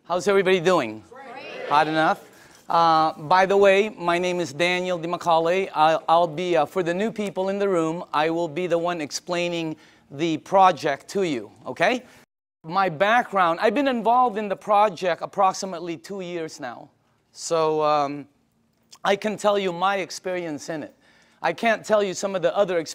How's everybody doing? Great. Hot enough? By the way, my name is Daniel DiMacaulay. I'll be, for the new people in the room, I will be the one explaining the project to you, okay? My background, I've been involved in the project approximately 2 years now. So I can tell you my experience in it. I can't tell you some of the other,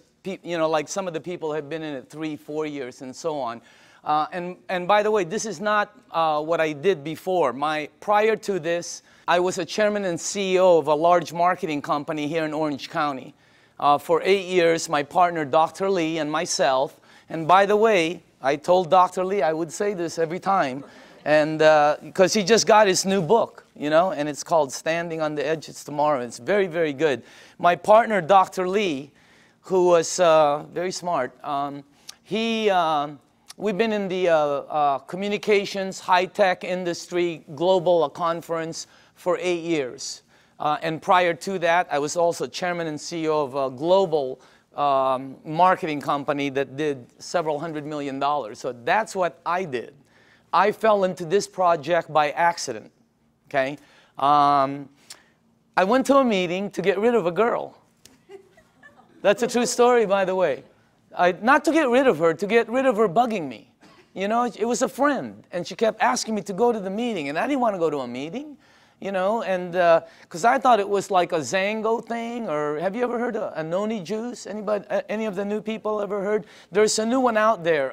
like some of the people have been in it 3, 4 years and so on. And by the way, this is not what I did before. Prior to this, I was a chairman and CEO of a large marketing company here in Orange County. For 8 years, my partner, Dr. Lee, and myself. And by the way, I told Dr. Lee I would say this every time, and because he just got his new book, you know, and it's called Standing on the Edges Tomorrow. It's very, very good. My partner, Dr. Lee, who was very smart, we've been in the communications, high-tech industry, global conference for 8 years. And prior to that, I was also chairman and CEO of a global marketing company that did several $100 million. So that's what I did. I fell into this project by accident, okay? I went to a meeting to get rid of a girl. That's a true story, by the way. Not to get rid of her, to get rid of her bugging me. You know, it was a friend, and she kept asking me to go to the meeting, and I didn't want to go to a meeting, you know, and because I thought it was like a Zango thing, or have you ever heard of a noni juice? Anybody, any of the new people ever heard? There's a new one out there,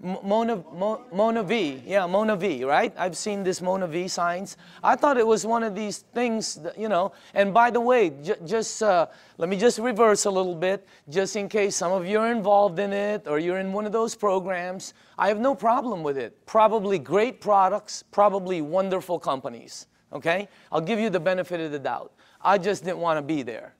Mona V, yeah, Mona V, right? I've seen this Mona V signs. I thought it was one of these things, that, you know, and by the way, let me just reverse a little bit, just in case some of you are involved in it, or you're in one of those programs. I have no problem with it. Probably great products, probably wonderful companies, okay? I'll give you the benefit of the doubt. I just didn't want to be there.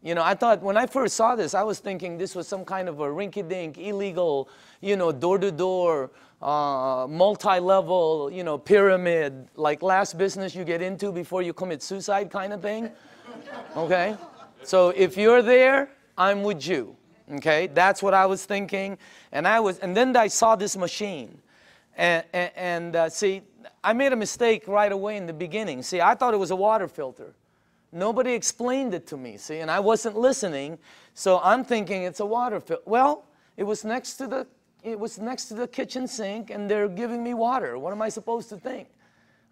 You know, I thought, when I first saw this, I was thinking this was some kind of a rinky-dink, illegal, you know, door-to-door, multi-level, you know, pyramid, like last business you get into before you commit suicide kind of thing, okay? So if you're there, I'm with you, okay? That's what I was thinking, and then I saw this machine, and see, I made a mistake right away in the beginning. See, I thought it was a water filter. Nobody explained it to me, see, and I wasn't listening, so I'm thinking it's a water filter. Well, it was next to the kitchen sink, and they're giving me water. What am I supposed to think?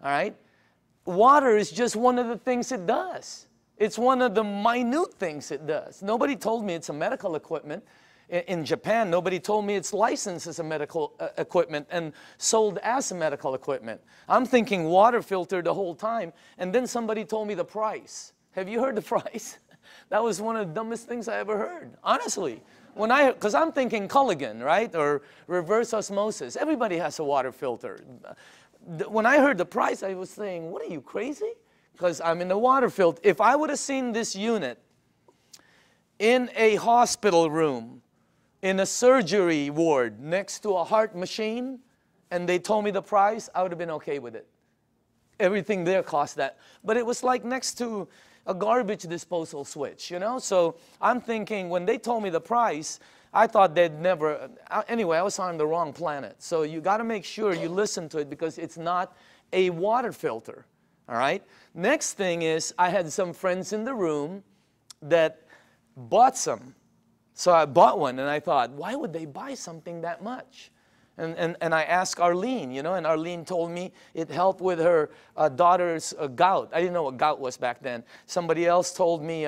All right? Water is just one of the things it does. It's one of the minute things it does. Nobody told me it's a medical equipment. In Japan, nobody told me it's licensed as a medical equipment and sold as a medical equipment. I'm thinking water filter the whole time, and then somebody told me the price. Have you heard the price? That was one of the dumbest things I ever heard, honestly. Because I'm thinking Culligan, right, or reverse osmosis. Everybody has a water filter. When I heard the price, I was saying, what are you, crazy? Because I'm in the water filter. If I would have seen this unit in a hospital room, in a surgery ward next to a heart machine, and they told me the price, I would have been okay with it. Everything there cost that. But it was like next to a garbage disposal switch, you know? So I'm thinking, when they told me the price, I thought they'd never, anyway, I was on the wrong planet. So you got to make sure you listen to it, because it's not a water filter, all right? Next thing is, I had some friends in the room that bought some. So I bought one, and I thought, why would they buy something that much? And I asked Arlene, you know, and Arlene told me it helped with her daughter's gout. I didn't know what gout was back then. Somebody else told me,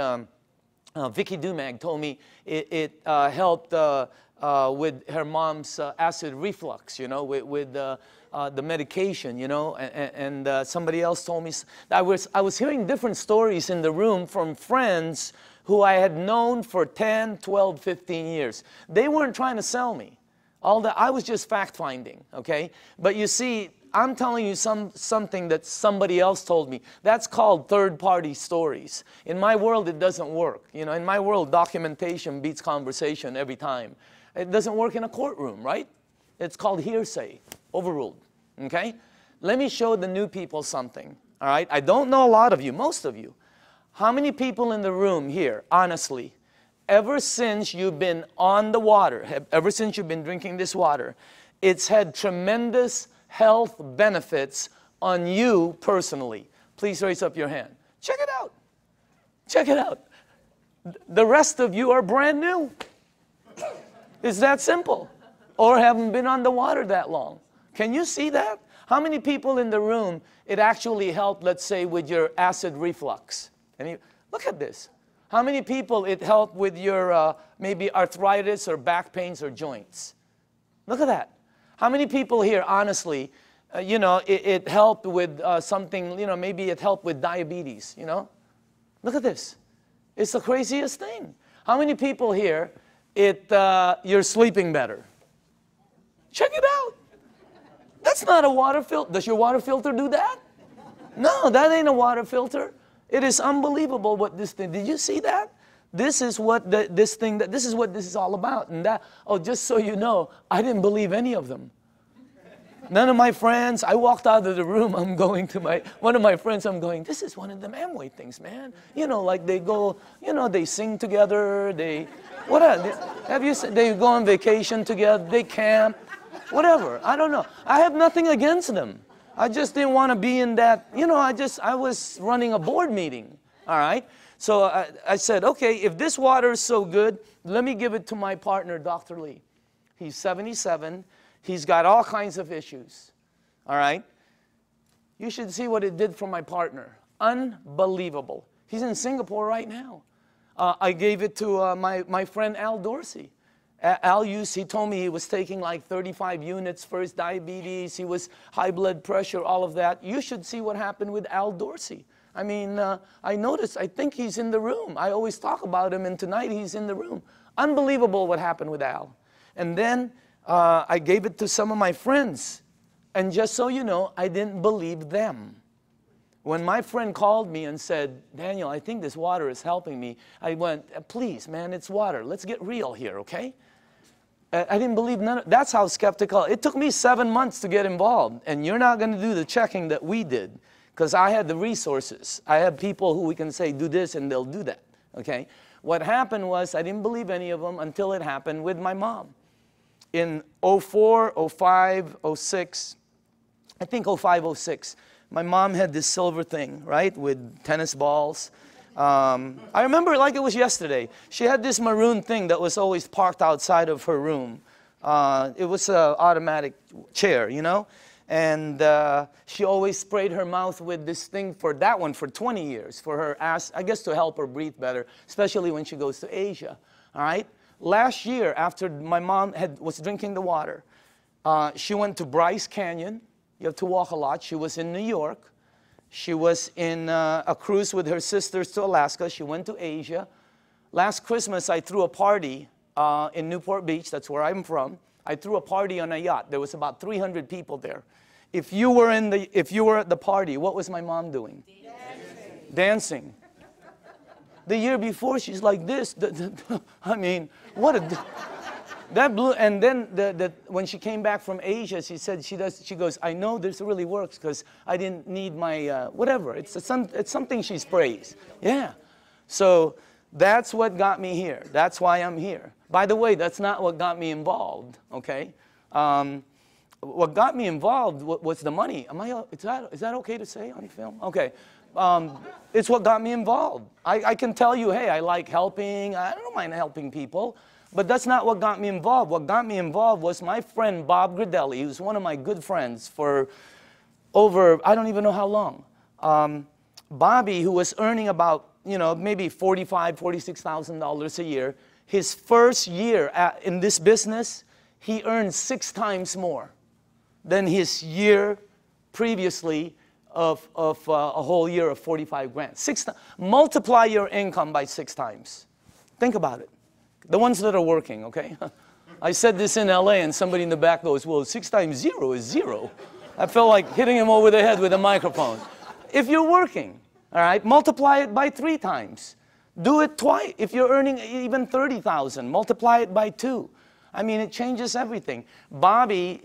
Vicky Dumag told me it helped with her mom's acid reflux, you know, with the medication, you know, and somebody else told me. I was hearing different stories in the room from friends who I had known for 10, 12, 15 years. They weren't trying to sell me. I was just fact-finding, okay? But you see, I'm telling you something that somebody else told me. That's called third-party stories. In my world, it doesn't work. You know, in my world, documentation beats conversation every time. It doesn't work in a courtroom, right? It's called hearsay, overruled, okay? Let me show the new people something, all right? I don't know a lot of you, most of you. How many people in the room here, honestly, ever since you've been on the water, ever since you've been drinking this water, it's had tremendous health benefits on you personally? Please raise up your hand. Check it out. Check it out. The rest of you are brand new. It's that simple. Or haven't been on the water that long. Can you see that? How many people in the room, it actually helped, let's say, with your acid reflux? Look at this. How many people it helped with your maybe arthritis or back pains or joints? Look at that. How many people here, honestly, you know, it helped with something, you know, maybe it helped with diabetes, you know? Look at this. It's the craziest thing. How many people here, you're sleeping better? Check it out. That's not a water filter. Does your water filter do that? No, that ain't a water filter. It is unbelievable what this thing, did you see that? This is what this is what this is all about. And that, oh, just so you know, I didn't believe any of them. None of my friends, I walked out of the room, I'm going to one of my friends, I'm going, this is one of them Amway things, man. You know, like they go, you know, they sing together, they go on vacation together, they camp, whatever, I don't know. I have nothing against them. I just didn't want to be in that, you know, I was running a board meeting, all right? So I said, okay, if this water is so good, let me give it to my partner, Dr. Lee. He's 77. He's got all kinds of issues, all right? You should see what it did for my partner. Unbelievable. He's in Singapore right now. I gave it to my friend Al Dorsey. He told me he was taking like 35 units for his diabetes. He was high blood pressure, all of that. You should see what happened with Al Dorsey. I mean, I noticed, I think he's in the room. I always talk about him, and tonight he's in the room. Unbelievable what happened with Al. And then I gave it to some of my friends. And just so you know, I didn't believe them. When my friend called me and said, Daniel, I think this water is helping me, I went, please, man, it's water. Let's get real here, okay? I didn't believe none of, that's how skeptical. It took me 7 months to get involved. And you're not going to do the checking that we did, because I had the resources. I had people who we can say, do this, and they'll do that, okay? What happened was I didn't believe any of them until it happened with my mom. In 04, 05, 06, I think 05, 06, my mom had this silver thing, right, with tennis balls. I remember it like it was yesterday. She had this maroon thing that was always parked outside of her room. It was an automatic chair, you know? And she always sprayed her mouth with this thing for that one for 20 years, for her ass, I guess to help her breathe better, especially when she goes to Asia, all right? Last year, after my mom was drinking the water, she went to Bryce Canyon. You have to walk a lot. She was in New York. She was in a cruise with her sisters to Alaska. She went to Asia. Last Christmas, I threw a party in Newport Beach. That's where I'm from. I threw a party on a yacht. There was about 300 people there. If you were at the party, what was my mom doing? Dancing. Dancing. The year before, she's like this. I mean, what a... That blew, and then when she came back from Asia, she said she goes, I know this really works because I didn't need my, whatever. It's something she sprays. Yeah. So that's what got me here. That's why I'm here. By the way, that's not what got me involved, okay? What got me involved was the money. Is that okay to say on film? Okay. It's what got me involved. I can tell you, hey, I like helping. I don't mind helping people. But that's not what got me involved. What got me involved was my friend Bob Gridelli, who's one of my good friends for over, I don't even know how long. Bobby, who was earning about, you know, maybe $45,000, $46,000 a year, his first year in this business, he earned 6 times more than his year previously of a whole year of 45 grand. Multiply your income by 6 times. Think about it. The ones that are working, okay? I said this in LA and somebody in the back goes, well, 6 times 0 is 0. I felt like hitting him over the head with a microphone. If you're working, all right, multiply it by 3 times. Do it twice. If you're earning even 30,000, multiply it by 2. I mean, it changes everything. Bobby,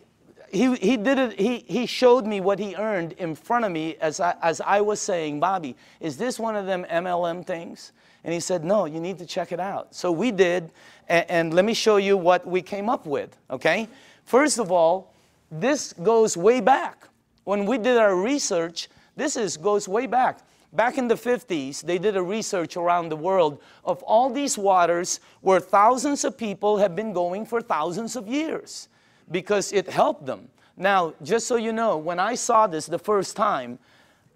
he did it, he showed me what he earned in front of me as I was saying, Bobby, is this one of them MLM things? And he said, no, you need to check it out. So we did, and let me show you what we came up with, okay? First of all, this goes way back. When we did our research, goes way back. Back in the 50s, they did a research around the world of all these waters where thousands of people have been going for thousands of years because it helped them. Now, just so you know, when I saw this the first time,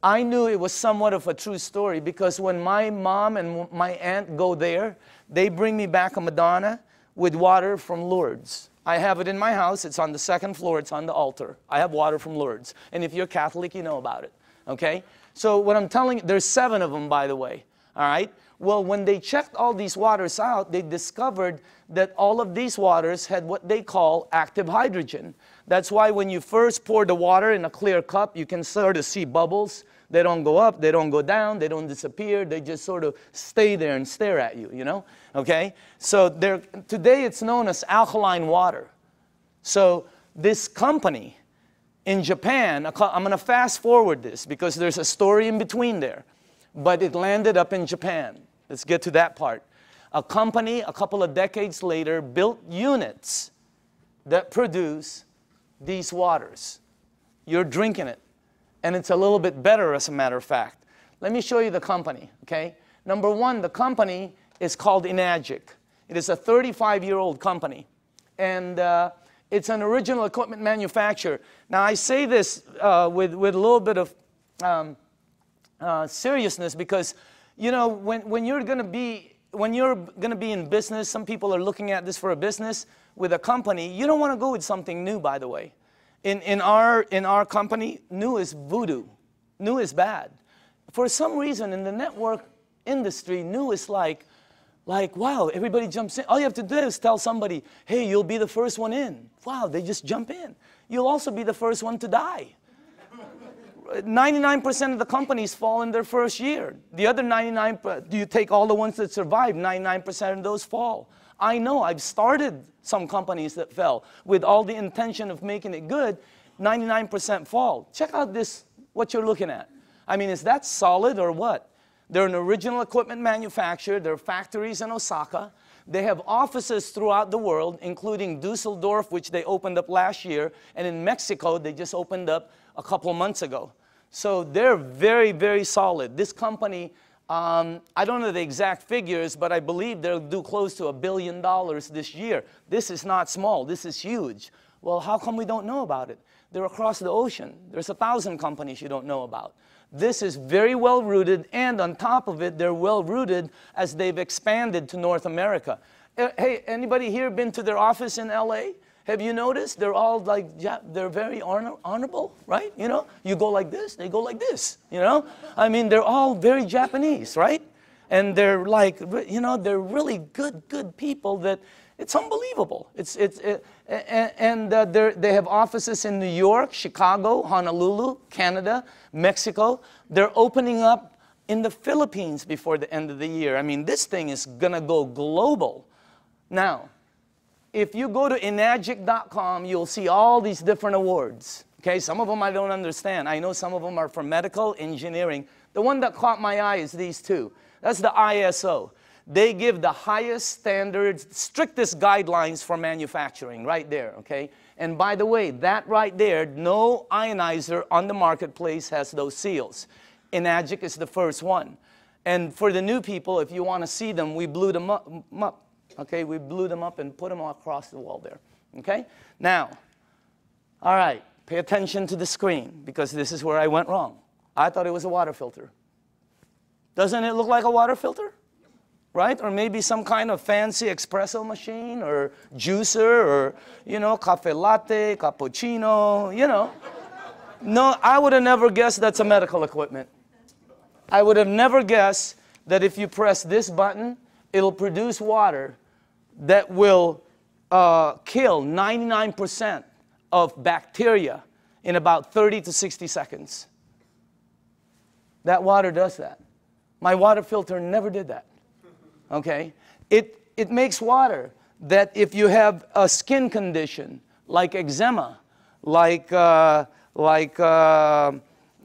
I knew it was somewhat of a true story because when my mom and my aunt go there, they bring me back a Madonna with water from Lourdes. I have it in my house. It's on the second floor. It's on the altar. I have water from Lourdes. And if you're Catholic, you know about it. Okay? So what I'm telling you, there's 7 of them, by the way. All right? Well, when they checked all these waters out, they discovered that all of these waters had what they call active hydrogen. That's why when you first pour the water in a clear cup, you can sort of see bubbles. They don't go up, they don't go down, they don't disappear. They just sort of stay there and stare at you, you know? Okay? So today it's known as alkaline water. So this company in Japan, I'm going to fast forward this because there's a story in between there. But it landed up in Japan. Let's get to that part. A company, a couple of decades later, built units that produce these waters. You're drinking it. And it's a little bit better, as a matter of fact. Let me show you the company, okay? Number 1, the company is called Enagic. It is a 35-year-old company. And it's an original equipment manufacturer. Now, I say this with a little bit of seriousness because, you know, when you're going to be in business, some people are looking at this for a business with a company. You don't want to go with something new, by the way. In our company, new is voodoo. New is bad. For some reason, in the network industry, new is like, wow, everybody jumps in. All you have to do is tell somebody, hey, you'll be the first one in. Wow, they just jump in. You'll also be the first one to die. 99% of the companies fall in their first year. The other 99%, do you take all the ones that survive, 99% of those fall. I know, I've started some companies that fell with all the intention of making it good. 99% fall. Check out this, what you're looking at. I mean, is that solid or what? They're an original equipment manufacturer. There are factories in Osaka. They have offices throughout the world, including Dusseldorf, which they opened up last year, and in Mexico, they just opened up a couple of months ago. So they're very, very solid. This company, I don't know the exact figures, but I believe they'll do close to $1 billion this year. This is not small. This is huge. Well, how come we don't know about it? They're across the ocean. There's 1,000 companies you don't know about. This is very well rooted, and on top of it, they're well rooted as they've expanded to North America. Hey, anybody here been to their office in LA? Have you noticed? They're all like, they're very honorable, right? You know, you go like this, they go like this, you know? I mean, they're all very Japanese, right? And they're like, you know, they're really good people that it's unbelievable. They have offices in New York, Chicago, Honolulu, Canada, Mexico. They're opening up in the Philippines before the end of the year. I mean, this thing is gonna go global. Now, if you go to enagic.com, you'll see all these different awards. Okay, some of them I don't understand. I know some of them are for medical, engineering. The one that caught my eye is these two. That's the ISO. They give the highest standards, strictest guidelines for manufacturing right there, okay? And by the way, that right there, no ionizer on the marketplace has those seals. Enagic is the first one. And for the new people, if you want to see them, we blew them up. Okay, we blew them up and put them across the wall there. Okay? Now, all right, pay attention to the screen because this is where I went wrong. I thought it was a water filter. Doesn't it look like a water filter? Right? Or maybe some kind of fancy espresso machine or juicer or, you know, cafe latte, cappuccino, you know. No, I would have never guessed that's a medical equipment. I would have never guessed that if you press this button, it'll produce water that will kill 99% of bacteria in about 30 to 60 seconds. That water does that. My water filter never did that. Okay? It makes water that if you have a skin condition like eczema, like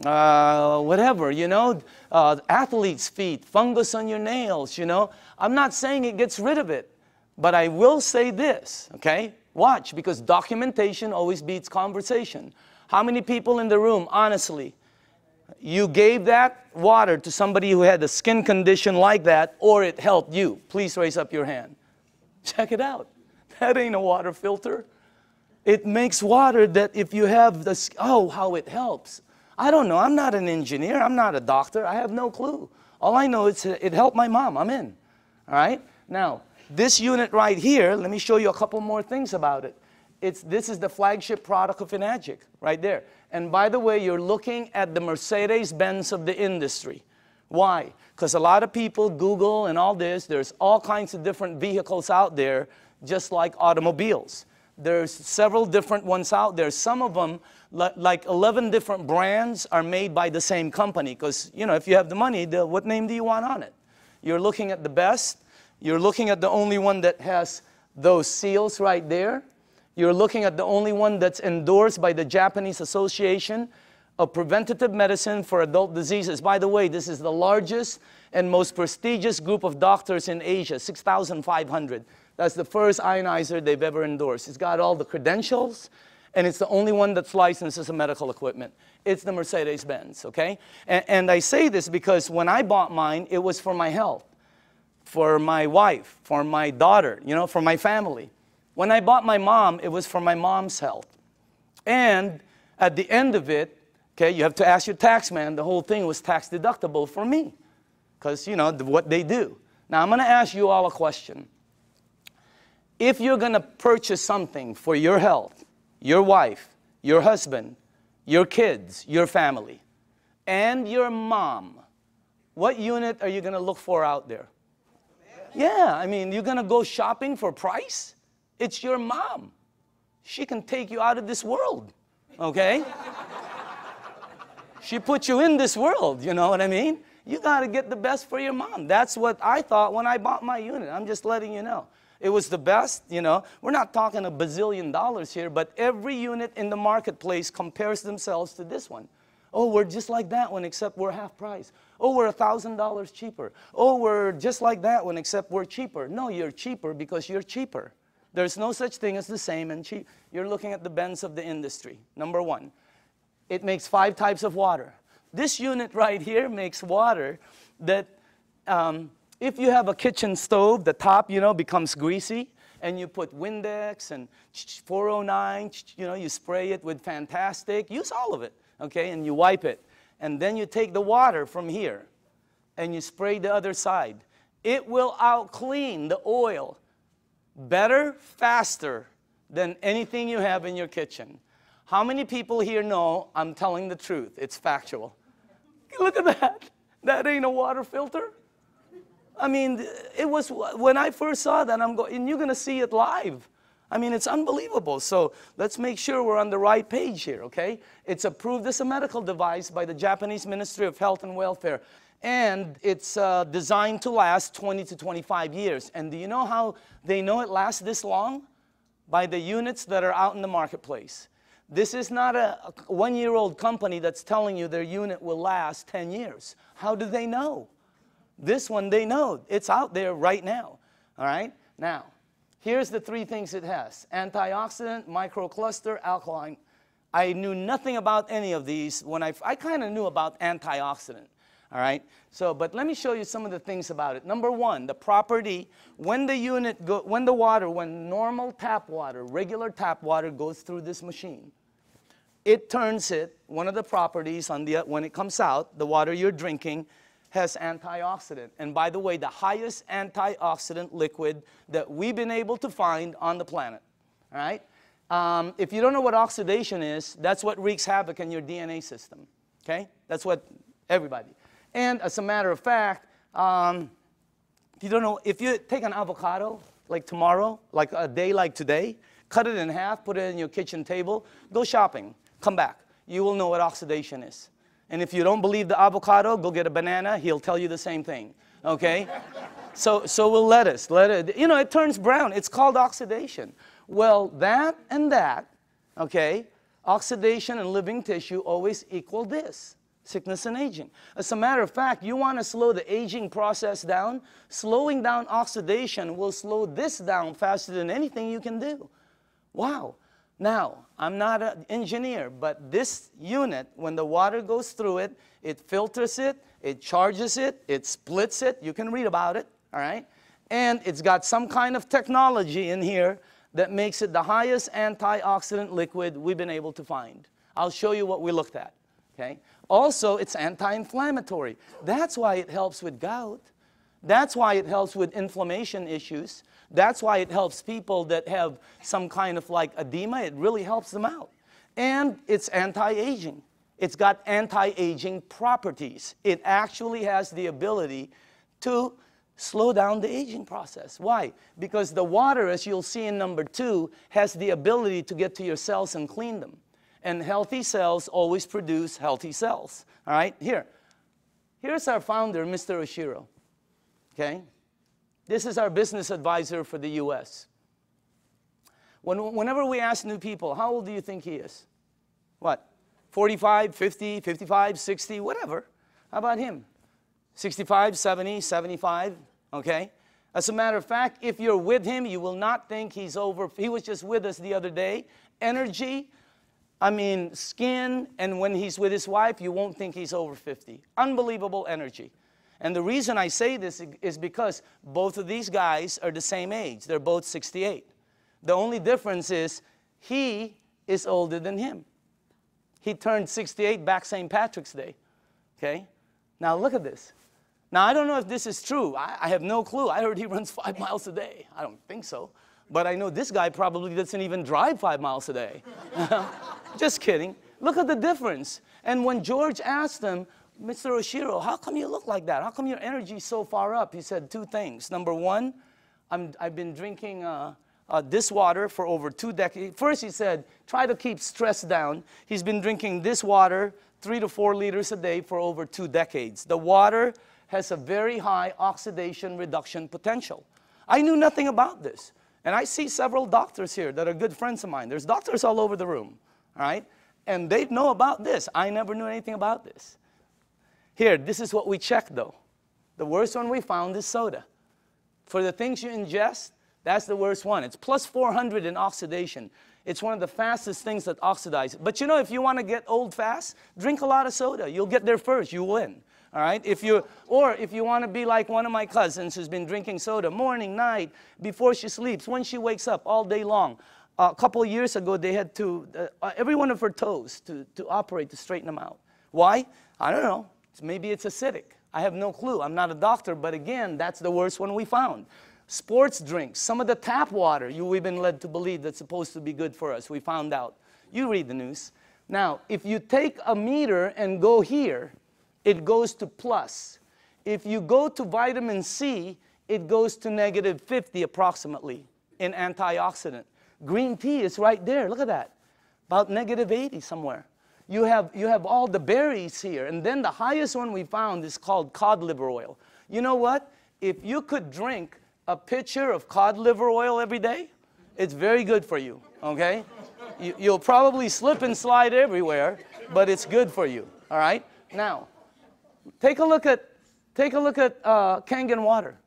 whatever, you know, athlete's feet, fungus on your nails, you know. I'm not saying it gets rid of it, but I will say this, okay? Watch, because documentation always beats conversation. How many people in the room, honestly, you gave that water to somebody who had a skin condition like that, or it helped you? Please raise up your hand. Check it out. That ain't a water filter. It makes water that if you have this, oh, how it helps. I don't know. I'm not an engineer. I'm not a doctor. I have no clue. All I know is it helped my mom. I'm in. All right? Now, this unit right here, let me show you a couple more things about it. This is the flagship product of Enagic, right there. And by the way, you're looking at the Mercedes-Benz of the industry. Why? Because a lot of people Google and all this. There's all kinds of different vehicles out there, just like automobiles. There's several different ones out there. Some of them, like 11 different brands, are made by the same company. Because, you know, if you have the money, what name do you want on it? You're looking at the best. You're looking at the only one that has those seals right there. You're looking at the only one that's endorsed by the Japanese Association of Preventative Medicine for Adult Diseases. By the way, this is the largest and most prestigious group of doctors in Asia, 6,500. That's the first ionizer they've ever endorsed. It's got all the credentials, and it's the only one that's licensed as a medical equipment. It's the Mercedes-Benz, okay? And I say this because when I bought mine, it was for my health, for my wife, for my daughter, you know, for my family. When I bought my mom, it was for my mom's health. And at the end of it, okay, you have to ask your tax man, the whole thing was tax deductible for me, because, you know, what they do. Now, I'm going to ask you all a question. If you're going to purchase something for your health, your wife, your husband, your kids, your family, and your mom, what unit are you going to look for out there? Yeah, I mean, you're going to go shopping for price? It's your mom. She can take you out of this world, okay? She put you in this world, you know what I mean? You got to get the best for your mom. That's what I thought when I bought my unit. I'm just letting you know. It was the best, you know. We're not talking $1 bazillion here, but every unit in the marketplace compares themselves to this one. Oh, we're just like that one, except we're half price. Oh, we're $1,000 cheaper. Oh, we're just like that one, except we're cheaper. No, you're cheaper because you're cheaper. There's no such thing as the same and cheap. You're looking at the Benz of the industry. Number one, it makes 5 types of water. This unit right here makes water that if you have a kitchen stove, the top, you know, becomes greasy, and you put Windex and 409, you know, you spray it with Fantastic, use all of it, okay, and you wipe it. And then you take the water from here, and you spray the other side. It will out-clean the oil better, faster than anything you have in your kitchen. How many people here know I'm telling the truth? It's factual. Look at that. That ain't a water filter. I mean, it was, when I first saw that, I'm going, and you're going to see it live. I mean, it's unbelievable. So let's make sure we're on the right page here, okay? It's approved as a medical device by the Japanese Ministry of Health and Welfare. And it's designed to last 20 to 25 years. And do you know how they know it lasts this long? By the units that are out in the marketplace. This is not a one-year-old company that's telling you their unit will last 10 years. How do they know? This one, they know. It's out there right now. All right? Now, here's the 3 things it has. Antioxidant, microcluster, alkaline. I knew nothing about any of these. When I kind of knew about antioxidant. All right? So, but let me show you some of the things about it. Number 1, the property, when normal tap water, regular tap water goes through this machine, it turns it, one of the properties when it comes out, the water you're drinking has antioxidant. And by the way, the highest antioxidant liquid that we've been able to find on the planet. All right? If you don't know what oxidation is, that's what wreaks havoc in your DNA system. Okay? That's what everybody. And as a matter of fact, you don't know, if you take an avocado, like tomorrow, like a day like today, cut it in half, put it in your kitchen table, go shopping, come back. You will know what oxidation is. And if you don't believe the avocado, go get a banana, he'll tell you the same thing, okay? So will lettuce, you know, it turns brown. It's called oxidation. Well, that and that, okay, oxidation and living tissue always equal this. Sickness and aging. As a matter of fact, you want to slow the aging process down, slowing down oxidation will slow this down faster than anything you can do. Wow. Now, I'm not an engineer, but this unit, when the water goes through it, it filters it, it charges it, it splits it. You can read about it, all right? And it's got some kind of technology in here that makes it the highest antioxidant liquid we've been able to find. I'll show you what we looked at, okay? Also, it's anti-inflammatory. That's why it helps with gout. That's why it helps with inflammation issues. That's why it helps people that have some kind of like edema. It really helps them out. And it's anti-aging. It's got anti-aging properties. It actually has the ability to slow down the aging process. Why? Because the water, as you'll see in number 2, has the ability to get to your cells and clean them. And healthy cells always produce healthy cells. All right? Here's our founder, Mr. Oshiro. Okay? This is our business advisor for the U.S. Whenever we ask new people, how old do you think he is? What? 45, 50, 55, 60, whatever. How about him? 65, 70, 75, okay? As a matter of fact, if you're with him, you will not think he's over. He was just with us the other day. Energy, I mean, skin, and when he's with his wife, you won't think he's over 50. Unbelievable energy. And the reason I say this is because both of these guys are the same age. They're both 68. The only difference is he is older than him. He turned 68 back St. Patrick's Day, okay? Now look at this. Now I don't know if this is true. I have no clue. I heard he runs 5 miles a day. I don't think so. But I know this guy probably doesn't even drive 5 miles a day. Just kidding. Look at the difference. And when George asked him, Mr. Oshiro, how come you look like that? How come your energy is so far up? He said 2 things. Number 1, I've been drinking this water for over 2 decades. First, he said, try to keep stress down. He's been drinking this water 3 to 4 liters a day for over 2 decades. The water has a very high oxidation reduction potential. I knew nothing about this. And I see several doctors here that are good friends of mine. There's doctors all over the room, all right? And they know about this. I never knew anything about this. Here, this is what we checked, though. The worst one we found is soda. For the things you ingest, that's the worst one. It's plus 400 in oxidation. It's one of the fastest things that oxidize. But you know, if you want to get old fast, drink a lot of soda. You'll get there first. You win. All right? Or if you want to be like one of my cousins who's been drinking soda morning, night, before she sleeps, when she wakes up, all day long. A couple of years ago, they had to, every one of her toes to operate to straighten them out. Why? I don't know. Maybe it's acidic. I have no clue. I'm not a doctor, but again, that's the worst one we found. Sports drinks, some of the tap water we've been led to believe that's supposed to be good for us. We found out. You read the news. Now, if you take a meter and go here, it goes to plus. If you go to vitamin C, it goes to negative 50 approximately in antioxidant. Green tea is right there. Look at that. About negative 80 somewhere. You have all the berries here. And then the highest one we found is called cod liver oil. You know what? If you could drink a pitcher of cod liver oil every day, it's very good for you, okay? You'll probably slip and slide everywhere, but it's good for you, all right? Now, take a look at Kangen Water.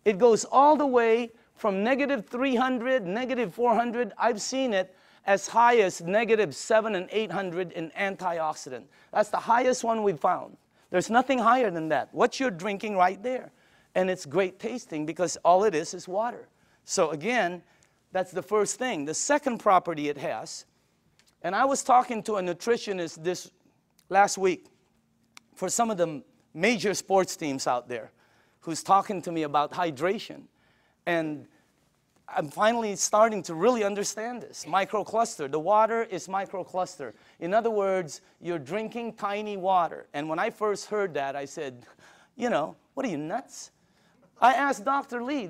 It goes all the way from negative 300, negative 400. I've seen it as high as negative 700 and 800 in antioxidant. That's the highest one we've found. There's nothing higher than that. What you're drinking right there. And it's great tasting because all it is water. So again, that's the first thing. The second property it has, and I was talking to a nutritionist this last week for some of the major sports teams out there who's talking to me about hydration. And I'm finally starting to really understand this. Microcluster. The water is microcluster. In other words, you're drinking tiny water. And when I first heard that, I said, you know, what are you, nuts? I asked Dr. Lee,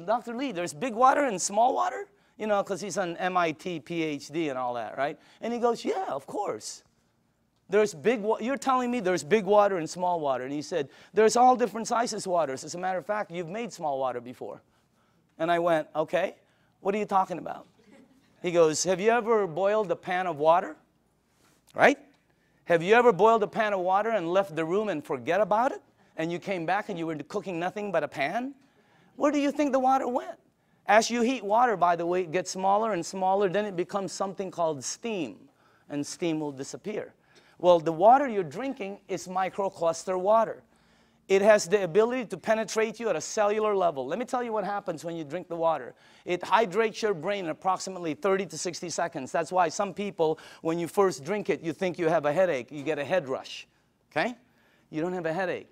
there's big water and small water? You know, because he's an MIT PhD and all that, right? And he goes, yeah, of course. You're telling me there's big water and small water. And he said, there's all different sizes waters. As a matter of fact, you've made small water before. And I went, okay, what are you talking about? He goes, have you ever boiled a pan of water? Right? Have you ever boiled a pan of water and left the room and forget about it? And you came back and you were cooking nothing but a pan? Where do you think the water went? As you heat water, by the way, it gets smaller and smaller, then it becomes something called steam, and steam will disappear. Well, the water you're drinking is microcluster water. It has the ability to penetrate you at a cellular level. Let me tell you what happens when you drink the water. It hydrates your brain in approximately 30 to 60 seconds. That's why some people, when you first drink it, you think you have a headache. You get a head rush, okay? You don't have a headache.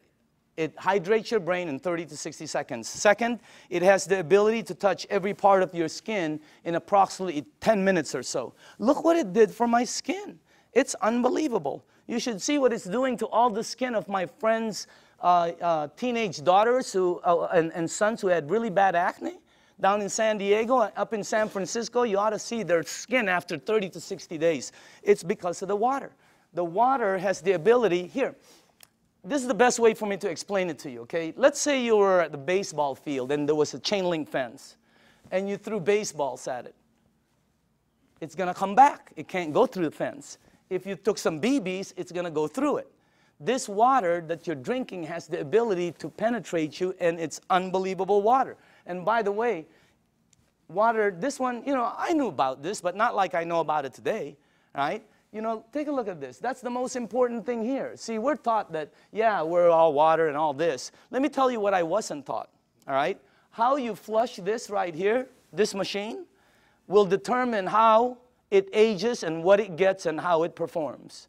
It hydrates your brain in 30 to 60 seconds. Second, it has the ability to touch every part of your skin in approximately 10 minutes or so. Look what it did for my skin. It's unbelievable. You should see what it's doing to all the skin of my friends' teenage daughters and sons who had really bad acne. Down in San Diego, up in San Francisco, you ought to see their skin after 30 to 60 days. It's because of the water. The water has the ability, here, this is the best way for me to explain it to you, okay? Let's say you were at the baseball field and there was a chain link fence and you threw baseballs at it. It's going to come back. It can't go through the fence. If you took some BBs, it's going to go through it. This water that you're drinking has the ability to penetrate you, and it's unbelievable water. And by the way, water, this one, you know, I knew about this, but not like I know about it today, right? You know, take a look at this. That's the most important thing here. See, we're taught that, yeah, we're all water and all this. Let me tell you what I wasn't taught, all right? How you flush this right here, this machine, will determine how it ages and what it gets and how it performs.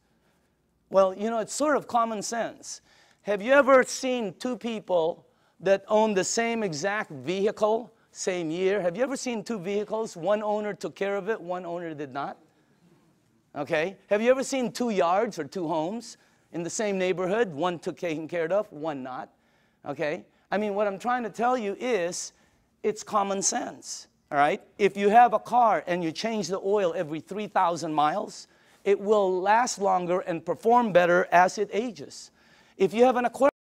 Well, you know, it's sort of common sense. Have you ever seen two people that own the same exact vehicle, same year? Have you ever seen two vehicles? One owner took care of it, one owner did not. Okay? Have you ever seen two yards or two homes in the same neighborhood? One took taken care of, one not. Okay? I mean, what I'm trying to tell you is it's common sense. All right? If you have a car and you change the oil every 3,000 miles, it will last longer and perform better as it ages. If you have an aquarium,